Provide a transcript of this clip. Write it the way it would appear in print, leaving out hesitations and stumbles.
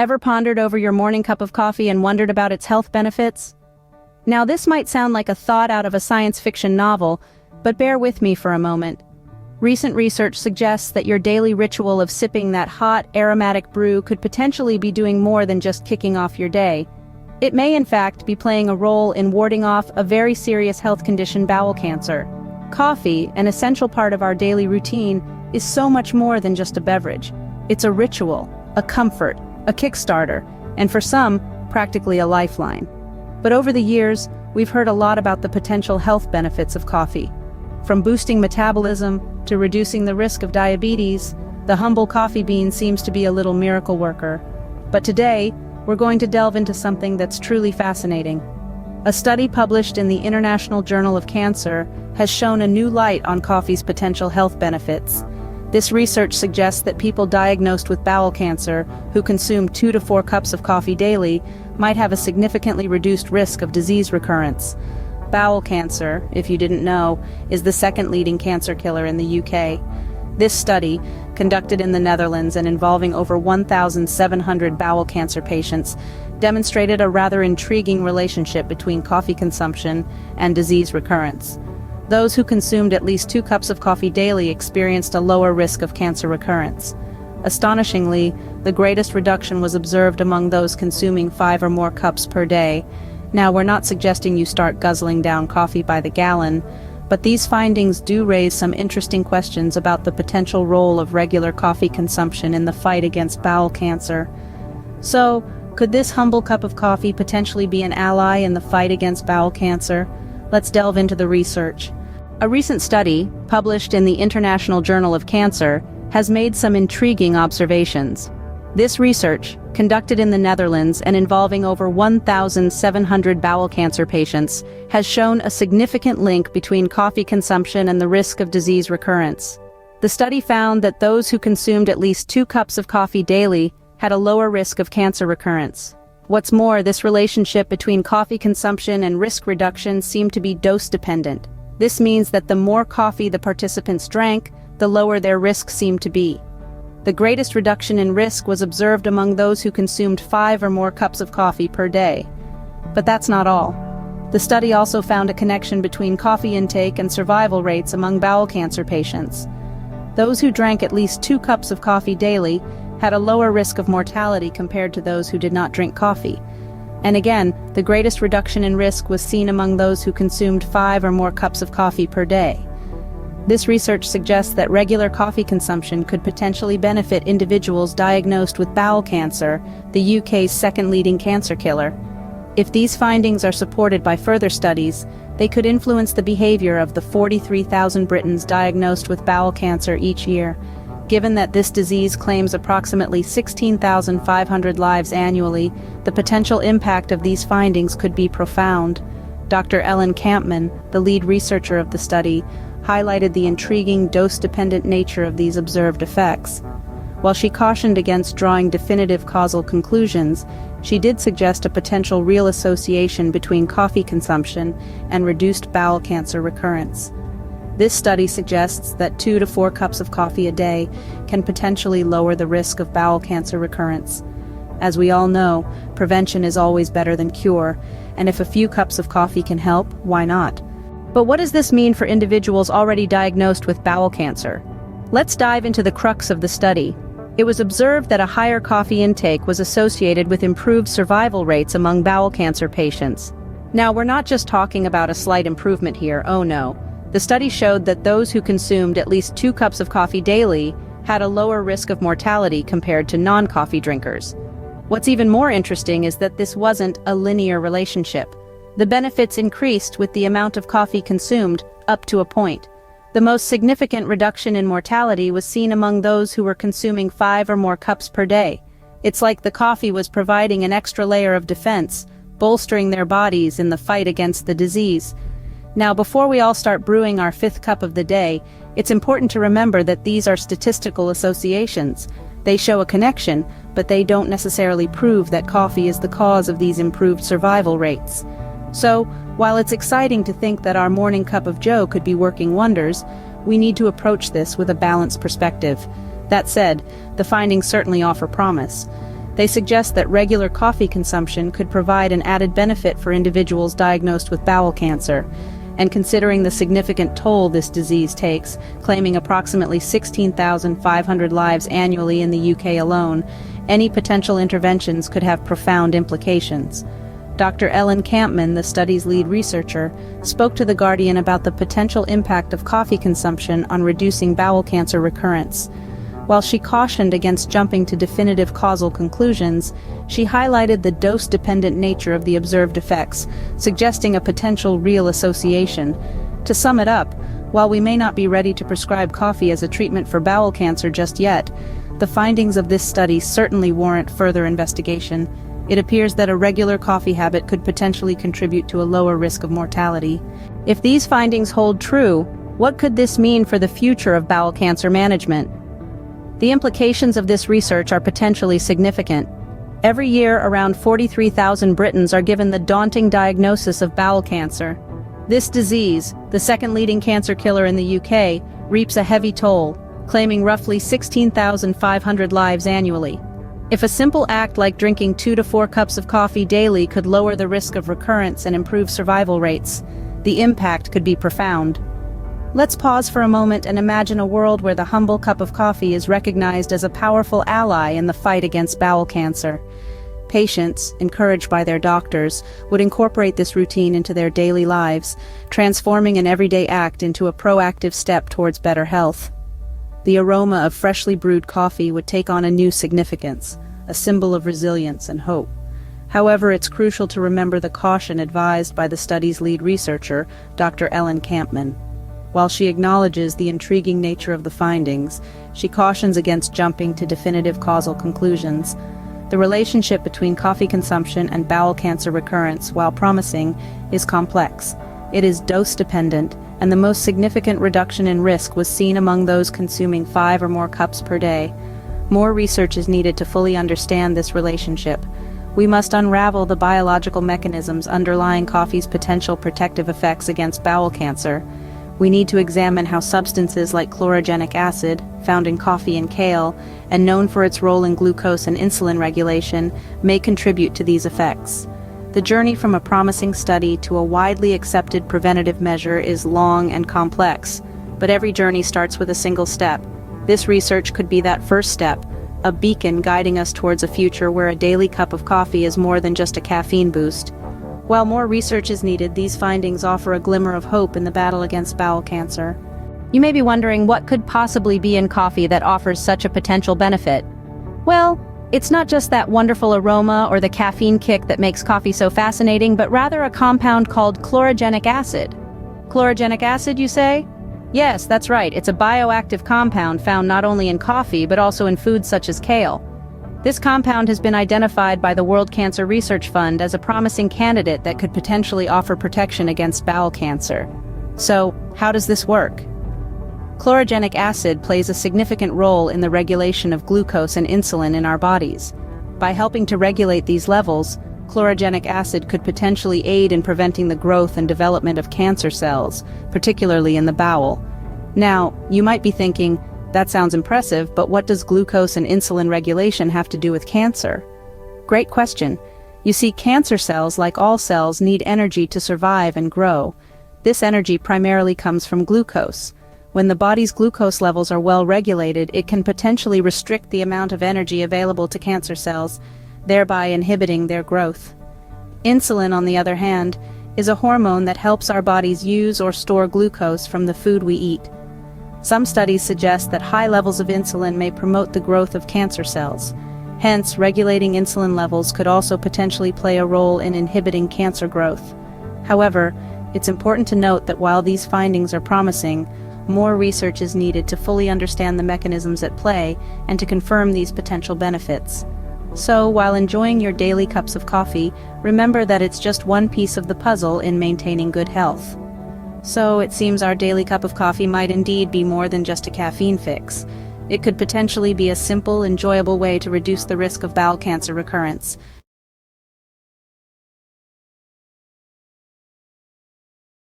Ever pondered over your morning cup of coffee and wondered about its health benefits? Now, this might sound like a thought out of a science fiction novel, but bear with me for a moment. Recent research suggests that your daily ritual of sipping that hot, aromatic brew could potentially be doing more than just kicking off your day. It may, in fact, be playing a role in warding off a very serious health condition, bowel cancer. Coffee, an essential part of our daily routine, is so much more than just a beverage. It's a ritual, a comfort, a kickstarter, and for some, practically a lifeline. But over the years, we've heard a lot about the potential health benefits of coffee. From boosting metabolism to reducing the risk of diabetes, the humble coffee bean seems to be a little miracle worker. But today, we're going to delve into something that's truly fascinating. A study published in the International Journal of Cancer has shown a new light on coffee's potential health benefits. This research suggests that people diagnosed with bowel cancer who consume 2 to 4 cups of coffee daily might have a significantly reduced risk of disease recurrence. Bowel cancer, if you didn't know, is the second leading cancer killer in the UK. This study, conducted in the Netherlands and involving over 1,700 bowel cancer patients, demonstrated a rather intriguing relationship between coffee consumption and disease recurrence. Those who consumed at least 2 cups of coffee daily experienced a lower risk of cancer recurrence. Astonishingly, the greatest reduction was observed among those consuming 5 or more cups per day. Now, we're not suggesting you start guzzling down coffee by the gallon, but these findings do raise some interesting questions about the potential role of regular coffee consumption in the fight against bowel cancer. So, could this humble cup of coffee potentially be an ally in the fight against bowel cancer? Let's delve into the research. A recent study, published in the International Journal of Cancer, has made some intriguing observations. This research, conducted in the Netherlands and involving over 1,700 bowel cancer patients, has shown a significant link between coffee consumption and the risk of disease recurrence. The study found that those who consumed at least 2 cups of coffee daily had a lower risk of cancer recurrence. What's more, this relationship between coffee consumption and risk reduction seemed to be dose-dependent. This means that the more coffee the participants drank, the lower their risk seemed to be. The greatest reduction in risk was observed among those who consumed 5 or more cups of coffee per day. But that's not all. The study also found a connection between coffee intake and survival rates among bowel cancer patients. Those who drank at least 2 cups of coffee daily had a lower risk of mortality compared to those who did not drink coffee. And again, the greatest reduction in risk was seen among those who consumed 5 or more cups of coffee per day. This research suggests that regular coffee consumption could potentially benefit individuals diagnosed with bowel cancer, the UK's second leading cancer killer. If these findings are supported by further studies, they could influence the behavior of the 43,000 Britons diagnosed with bowel cancer each year. Given that this disease claims approximately 16,500 lives annually, the potential impact of these findings could be profound. Dr. Ellen Campman, the lead researcher of the study, highlighted the intriguing dose-dependent nature of these observed effects. While she cautioned against drawing definitive causal conclusions, she did suggest a potential real association between coffee consumption and reduced bowel cancer recurrence. This study suggests that 2 to 4 cups of coffee a day can potentially lower the risk of bowel cancer recurrence. As we all know, prevention is always better than cure, and if a few cups of coffee can help, why not? But what does this mean for individuals already diagnosed with bowel cancer? Let's dive into the crux of the study. It was observed that a higher coffee intake was associated with improved survival rates among bowel cancer patients. Now, we're not just talking about a slight improvement here, oh no. The study showed that those who consumed at least 2 cups of coffee daily had a lower risk of mortality compared to non-coffee drinkers. What's even more interesting is that this wasn't a linear relationship. The benefits increased with the amount of coffee consumed, up to a point. The most significant reduction in mortality was seen among those who were consuming 5 or more cups per day. It's like the coffee was providing an extra layer of defense, bolstering their bodies in the fight against the disease. Now, before we all start brewing our 5th cup of the day, it's important to remember that these are statistical associations. They show a connection, but they don't necessarily prove that coffee is the cause of these improved survival rates. So, while it's exciting to think that our morning cup of joe could be working wonders, we need to approach this with a balanced perspective. That said, the findings certainly offer promise. They suggest that regular coffee consumption could provide an added benefit for individuals diagnosed with bowel cancer. And considering the significant toll this disease takes, claiming approximately 16,500 lives annually in the UK alone, any potential interventions could have profound implications. Dr. Ellen Campman, the study's lead researcher, spoke to The Guardian about the potential impact of coffee consumption on reducing bowel cancer recurrence. While she cautioned against jumping to definitive causal conclusions, she highlighted the dose-dependent nature of the observed effects, suggesting a potential real association. To sum it up, while we may not be ready to prescribe coffee as a treatment for bowel cancer just yet, the findings of this study certainly warrant further investigation. It appears that a regular coffee habit could potentially contribute to a lower risk of mortality. If these findings hold true, what could this mean for the future of bowel cancer management? The implications of this research are potentially significant. Every year, around 43,000 Britons are given the daunting diagnosis of bowel cancer. This disease, the second leading cancer killer in the UK, reaps a heavy toll, claiming roughly 16,500 lives annually. If a simple act like drinking 2 to 4 cups of coffee daily could lower the risk of recurrence and improve survival rates, the impact could be profound. Let's pause for a moment and imagine a world where the humble cup of coffee is recognized as a powerful ally in the fight against bowel cancer. Patients, encouraged by their doctors, would incorporate this routine into their daily lives, transforming an everyday act into a proactive step towards better health. The aroma of freshly brewed coffee would take on a new significance, a symbol of resilience and hope. However, it's crucial to remember the caution advised by the study's lead researcher, Dr. Ellen Campman. While she acknowledges the intriguing nature of the findings, she cautions against jumping to definitive causal conclusions. The relationship between coffee consumption and bowel cancer recurrence, while promising, is complex. It is dose-dependent, and the most significant reduction in risk was seen among those consuming 5 or more cups per day. More research is needed to fully understand this relationship. We must unravel the biological mechanisms underlying coffee's potential protective effects against bowel cancer. We need to examine how substances like chlorogenic acid, found in coffee and kale, and known for its role in glucose and insulin regulation, may contribute to these effects. The journey from a promising study to a widely accepted preventative measure is long and complex, but every journey starts with a single step. This research could be that first step, a beacon guiding us towards a future where a daily cup of coffee is more than just a caffeine boost. While more research is needed, these findings offer a glimmer of hope in the battle against bowel cancer. You may be wondering what could possibly be in coffee that offers such a potential benefit. Well, it's not just that wonderful aroma or the caffeine kick that makes coffee so fascinating, but rather a compound called chlorogenic acid. Chlorogenic acid, you say? Yes, that's right. It's a bioactive compound found not only in coffee, but also in foods such as kale. This compound has been identified by the World Cancer Research Fund as a promising candidate that could potentially offer protection against bowel cancer. So, how does this work? Chlorogenic acid plays a significant role in the regulation of glucose and insulin in our bodies. By helping to regulate these levels, chlorogenic acid could potentially aid in preventing the growth and development of cancer cells, particularly in the bowel. Now, you might be thinking, that sounds impressive, but what does glucose and insulin regulation have to do with cancer? Great question. You see, cancer cells, like all cells, need energy to survive and grow. This energy primarily comes from glucose. When the body's glucose levels are well regulated, it can potentially restrict the amount of energy available to cancer cells, thereby inhibiting their growth. Insulin, on the other hand, is a hormone that helps our bodies use or store glucose from the food we eat. Some studies suggest that high levels of insulin may promote the growth of cancer cells. Hence, regulating insulin levels could also potentially play a role in inhibiting cancer growth. However, it's important to note that while these findings are promising, more research is needed to fully understand the mechanisms at play and to confirm these potential benefits. So, while enjoying your daily cups of coffee, remember that it's just one piece of the puzzle in maintaining good health. So, it seems our daily cup of coffee might indeed be more than just a caffeine fix. It could potentially be a simple, enjoyable way to reduce the risk of bowel cancer recurrence.